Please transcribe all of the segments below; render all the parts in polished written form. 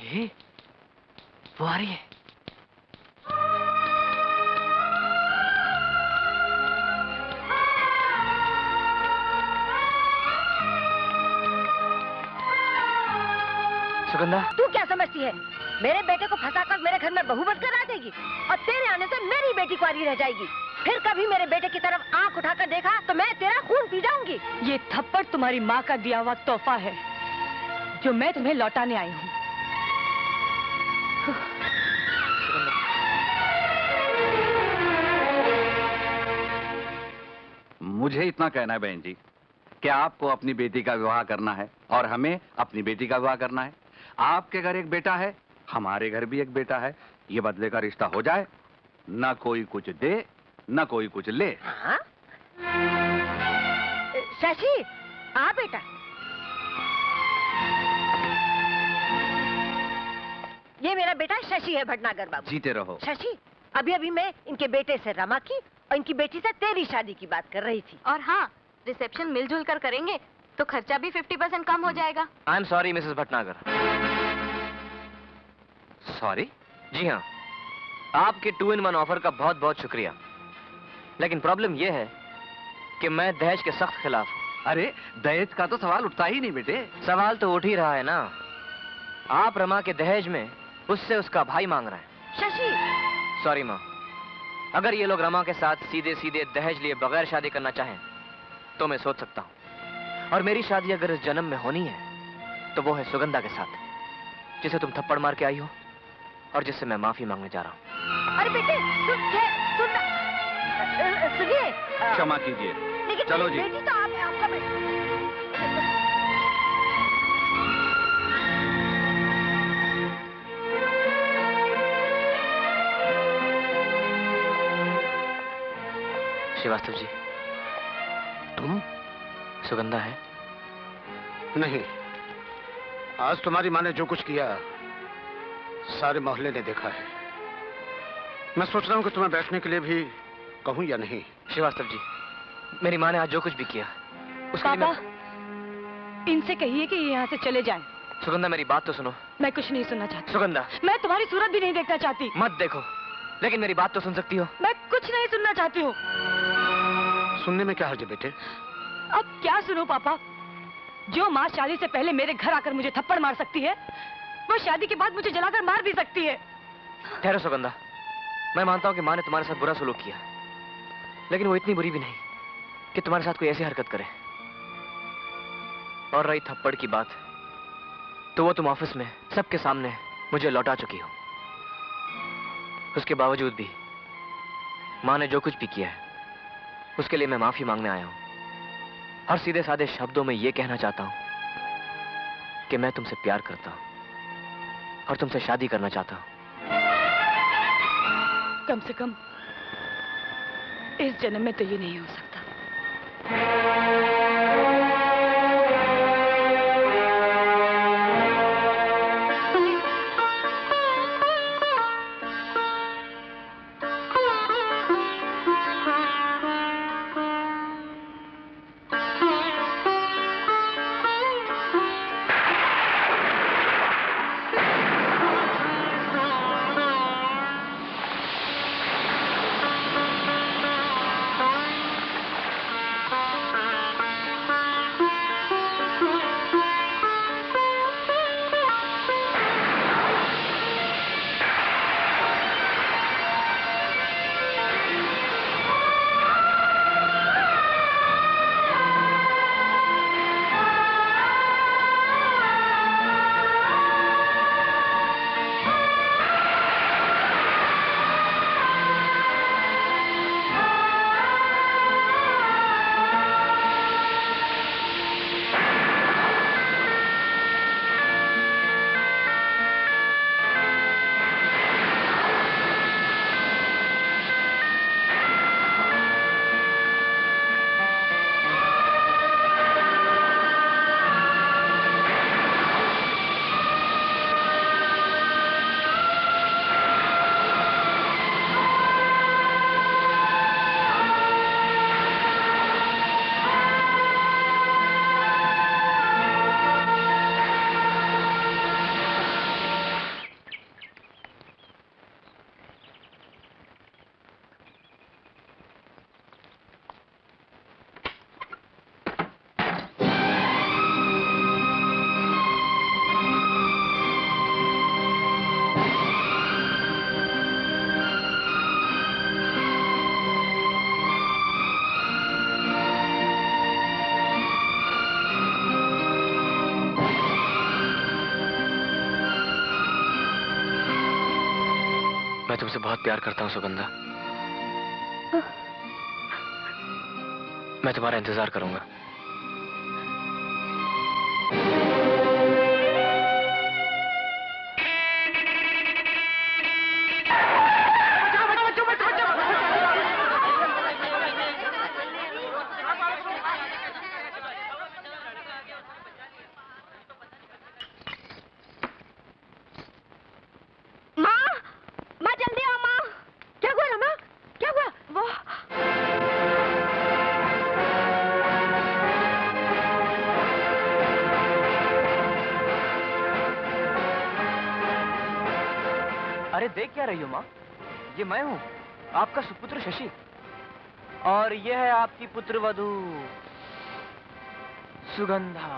ये वो आ रही है। सुगंधा, तू क्या समझती है? मेरे बेटे को फंसाकर मेरे घर में बहू बनकर आ जाएगी और तेरे आने से मेरी बेटी कुंवारी रह जाएगी। फिर कभी मेरे बेटे की तरफ आंख उठाकर देखा तो मैं तेरा खून पी जाऊंगी। ये थप्पड़ तुम्हारी माँ का दिया हुआ तोहफा है जो मैं तुम्हें लौटाने आई हूँ। मुझे इतना कहना है बहन जी कि आपको अपनी बेटी का विवाह करना है और हमें अपनी बेटी का विवाह करना है। आपके घर एक बेटा है, हमारे घर भी एक बेटा है। ये बदले का रिश्ता हो जाए, ना कोई कुछ दे ना कोई कुछ ले। हाँ? शशि, आ बेटा। ये मेरा बेटा शशि है, भटनागर बाबू। जीते रहो। शशि, अभी अभी मैं इनके बेटे से रमा की और इनकी बेटी से तेरी शादी की बात कर रही थी। और हाँ, रिसेप्शन मिलजुल कर करेंगे तो खर्चा भी 50% कम हो जाएगा। I am sorry Mrs Bhatnagar. Sorry? जी हाँ, आपके 2-in-1 ऑफर का बहुत बहुत शुक्रिया, लेकिन प्रॉब्लम यह है कि मैं दहेज के सख्त खिलाफ हूँ। अरे दहेज का तो सवाल उठता ही नहीं बेटे। सवाल तो उठ ही रहा है ना। आप रमा के दहेज में उससे उसका भाई मांग रहे हैं। शशि, सॉरी माँ, अगर ये लोग रमा के साथ सीधे सीधे दहेज लिए बगैर शादी करना चाहें तो मैं सोच सकता हूँ। और मेरी शादी अगर इस जन्म में होनी है तो वो है सुगंधा के साथ, जिसे तुम थप्पड़ मार के आई हो और जिससे मैं माफी मांगने जा रहा हूँ। अरे बेटे, सुनिए। क्षमा कीजिए। लेकिन चलो जी। बेटी तो आपका बेटा। श्रीवास्तव जी, तुम? सुगंधा है? नहीं, आज तुम्हारी माँ ने जो कुछ किया सारे मोहल्ले ने देखा है। मैं सोच रहा हूँ कि तुम्हें बैठने के लिए भी कहूँ या नहीं। श्रीवास्तव जी, मेरी माँ ने आज जो कुछ भी किया उसके लिए पापा, इनसे कहिए कि ये यहाँ से चले जाएं। सुगंधा, मेरी बात तो सुनो। मैं कुछ नहीं सुनना चाहती। सुगंधा, मैं तुम्हारी सूरत भी नहीं देखना चाहती। मत देखो, लेकिन मेरी बात तो सुन सकती हो। मैं कुछ नहीं सुनना चाहती हूँ। सुनने में क्या हर्ज है बेटे? अब क्या सुनो पापा? जो माँ शादी से पहले मेरे घर आकर मुझे थप्पड़ मार सकती है, वो शादी के बाद मुझे जलाकर मार भी सकती है। ठहरो सुगंधा, मैं मानता हूँ कि माँ ने तुम्हारे साथ बुरा सलूक किया, लेकिन वो इतनी बुरी भी नहीं कि तुम्हारे साथ कोई ऐसी हरकत करे। और रही थप्पड़ की बात, तो वो तुम ऑफिस में सबके सामने मुझे लौटा चुकी हो। उसके बावजूद भी माँ ने जो कुछ भी किया है उसके लिए मैं माफी मांगने आया हूं और सीधे साधे शब्दों में यह कहना चाहता हूं कि मैं तुमसे प्यार करता हूं और तुमसे शादी करना चाहता हूं। कम से कम इस जन्म में तो ये नहीं हो सकता। मैं तुमसे बहुत प्यार करता हूँ सुगंधा। मैं तुम्हारा इंतजार करूंगा। अरे देख क्या रही हो माँ? ये मैं हूँ, आपका सुपुत्र शशि। और ये है आपकी पुत्र वधू सुगंधा।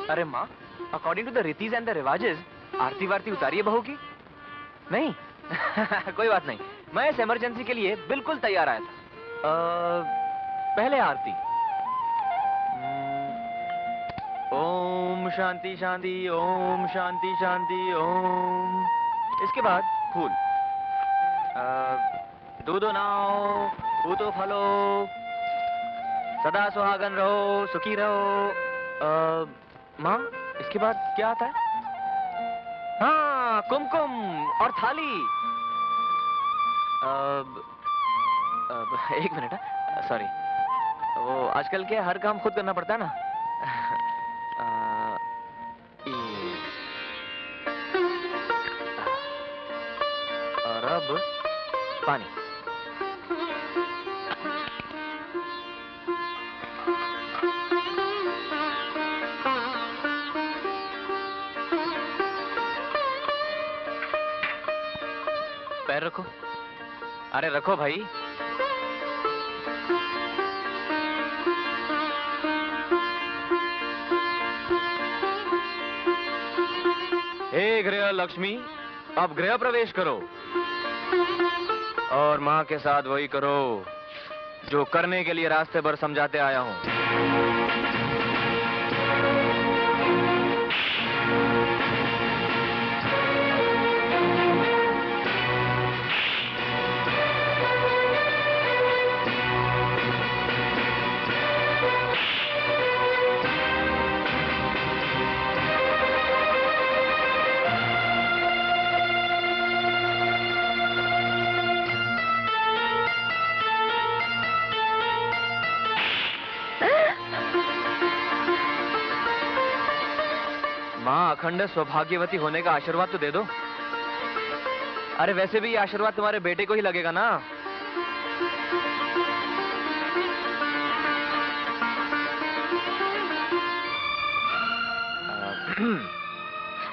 अरे माँ, अकॉर्डिंग टू द रीतिज एंड द रिवाजेस, आरती वारती उतारिए बहू की। नहीं कोई बात नहीं, मैं इस इमरजेंसी के लिए बिल्कुल तैयार आया था। पहले आरती। ओम शांति शांति, ओम शांति शांति, ओम। इसके बाद फूल। दूधो नाओ, पूतो फलो, सदा सुहागन रहो, सुखी रहो। माँ, इसके बाद क्या आता है? हाँ, कुमकुम और थाली। एक मिनट, सॉरी। वो आजकल के हर काम खुद करना पड़ता है ना। और अब पानी। पैर रखो। अरे रखो भाई। हे गृह लक्ष्मी, अब गृह प्रवेश करो और माँ के साथ वही करो जो करने के लिए रास्ते भर समझाते आया हूँ। अखंड सौभाग्यवती होने का आशीर्वाद तो दे दो। अरे वैसे भी ये आशीर्वाद तुम्हारे बेटे को ही लगेगा ना।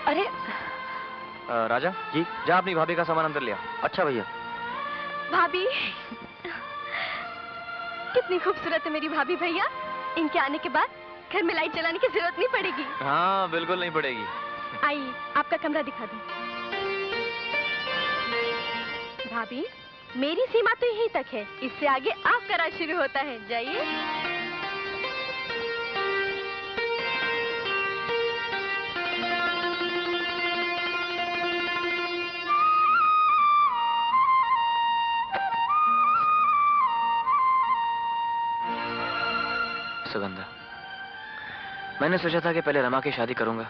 अरे राजा जी, जा अपनी भाभी का सामान अंदर लिया। अच्छा भैया। भाभी, कितनी खूबसूरत है मेरी भाभी भैया। इनके आने के बाद घर में लाइट जलाने की जरूरत नहीं पड़ेगी। हाँ बिल्कुल नहीं पड़ेगी। आइए, आपका कमरा दिखा दूं। भाभी, मेरी सीमा तो यहीं तक है, इससे आगे आपका राज शुरू होता है। जाइए। सुगंधा, मैंने सोचा था कि पहले रमा की शादी करूंगा,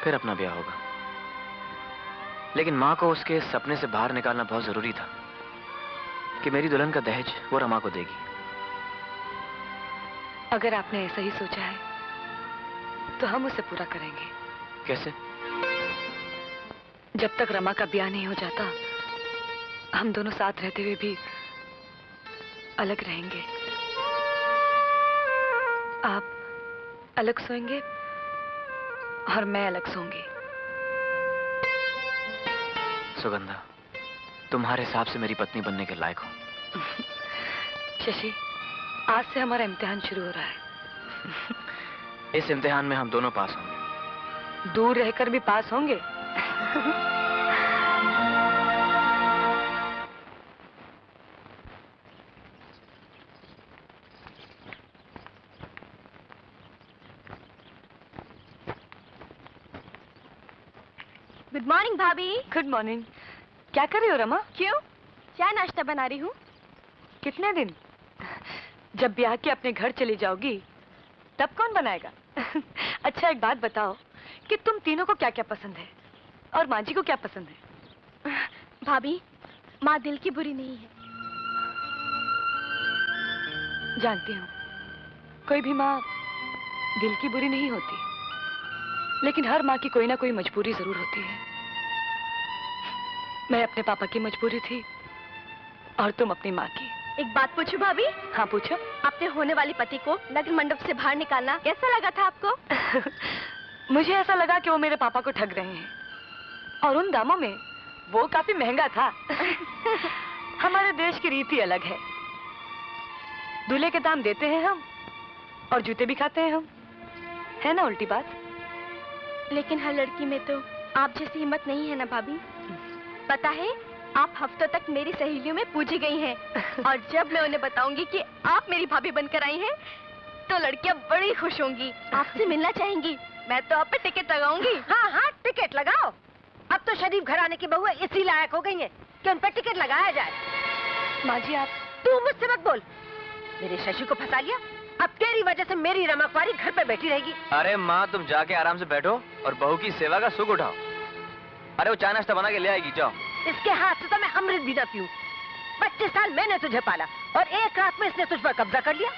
फिर अपना ब्याह होगा। लेकिन माँ को उसके सपने से बाहर निकालना बहुत जरूरी था कि मेरी दुल्हन का दहेज वो रमा को देगी। अगर आपने ऐसा ही सोचा है तो हम उसे पूरा करेंगे। कैसे? जब तक रमा का ब्याह नहीं हो जाता, हम दोनों साथ रहते हुए भी अलग रहेंगे। आप अलग सोएंगे और मैं अलग सोऊंगी। सुगंधा, तुम्हारे हिसाब से मेरी पत्नी बनने के लायक हो। शशि, आज से हमारा इम्तिहान शुरू हो रहा है। इस इम्तिहान में हम दोनों पास होंगे। दूर रहकर भी पास होंगे। गुड मॉर्निंग भाभी। Good morning. क्या कर रही हो रमा? क्यों? चाय नाश्ता बना रही हूँ। कितने दिन? जब ब्याह के अपने घर चली जाओगी तब कौन बनाएगा? अच्छा एक बात बताओ कि तुम तीनों को क्या क्या पसंद है और माँ जी को क्या पसंद है? भाभी, माँ दिल की बुरी नहीं है। जानती हूँ कोई भी माँ दिल की बुरी नहीं होती, लेकिन हर माँ की कोई ना कोई मजबूरी जरूर होती है। मैं अपने पापा की मजबूरी थी और तुम अपनी माँ की। एक बात पूछूं भाभी? हाँ पूछो। अपने होने वाले पति को लग्न मंडप से बाहर निकालना कैसा लगा था आपको? मुझे ऐसा लगा कि वो मेरे पापा को ठग रहे हैं और उन दामों में वो काफी महंगा था। हमारे देश की रीति अलग है, दूल्हे के दाम देते हैं हम और जूते भी खाते हैं हम, है ना उल्टी बात? लेकिन हर लड़की में तो आप जैसी हिम्मत नहीं है ना भाभी। पता है, आप हफ्तों तक मेरी सहेलियों में पूजी गई हैं और जब मैं उन्हें बताऊंगी कि आप मेरी भाभी बनकर आई हैं, तो लड़कियां बड़ी खुश होंगी, आपसे मिलना चाहेंगी। मैं तो आप पे टिकट लगाऊंगी। हाँ हाँ, टिकट लगाओ। अब तो शरीफ घराने की बहुएं इसी लायक हो गई हैं कि उन पर टिकट लगाया जाए। माँ जी आप। तू मुझसे मत बोल। मेरे शशि को फंसा लिया, अब तेरी वजह से मेरी रमा कुंवारी घर पे बैठी रहेगी। अरे माँ तुम जाके आराम से बैठो और बहू की सेवा का सुख उठाओ। अरे वो चाय नाश्ता बना के ले आएगी, जाओ। इसके हाथ से तो मैं अमृत भी न पीऊं। 25 साल मैंने तुझे पाला और एक रात में इसने तुझ पर कब्जा कर लिया,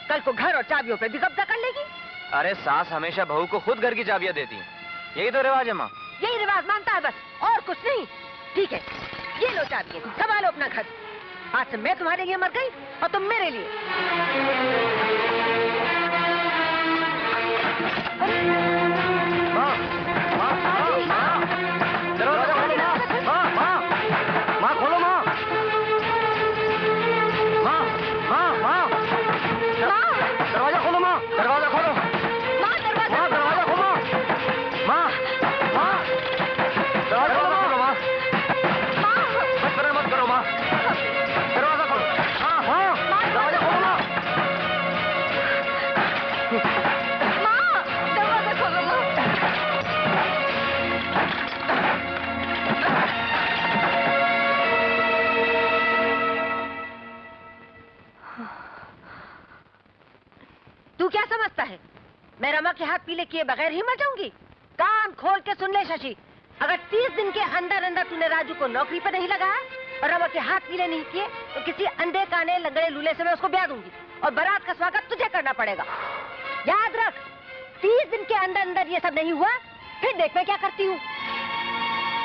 कल को घर और चाबियों पे भी कब्जा कर लेगी। अरे सास हमेशा बहू को खुद घर की चाबियां देती है, यही तो रिवाज है माँ। यही रिवाज मानता है बस, और कुछ नहीं। ठीक है, ये लो चाबियां, संभालो अपना घर। आज से मैं तुम्हारे लिए मर गई और तुम मेरे लिए। माँ, माँ, माँ, माँ, दरवाजा खोलो माँ, माँ, माँ खोलो माँ, माँ, माँ, माँ, दरवाजा खोलो माँ, दरवाजा खोलो, माँ दरवाजा खोलो, माँ, माँ, दरवाजा खोलो माँ, मत करो माँ, दरवाजा खोलो, हाँ हाँ, दरवाजा खोलो माँ, दरवाजा खोलो माँ। तू क्या समझता है मैं रमा के हाथ पीले किए बगैर ही मर जाऊंगी? कान खोल के सुन ले शशि, अगर 30 दिन के अंदर अंदर तूने राजू को नौकरी पर नहीं लगाया और रमा के हाथ पीले नहीं किए तो किसी अंधे काने लंगड़े लूले से मैं उसको ब्याह दूंगी और बारात का स्वागत तुझे करना पड़ेगा। याद रख, 30 दिन के अंदर अंदर ये सब नहीं हुआ फिर देख मैं क्या करती हूँ।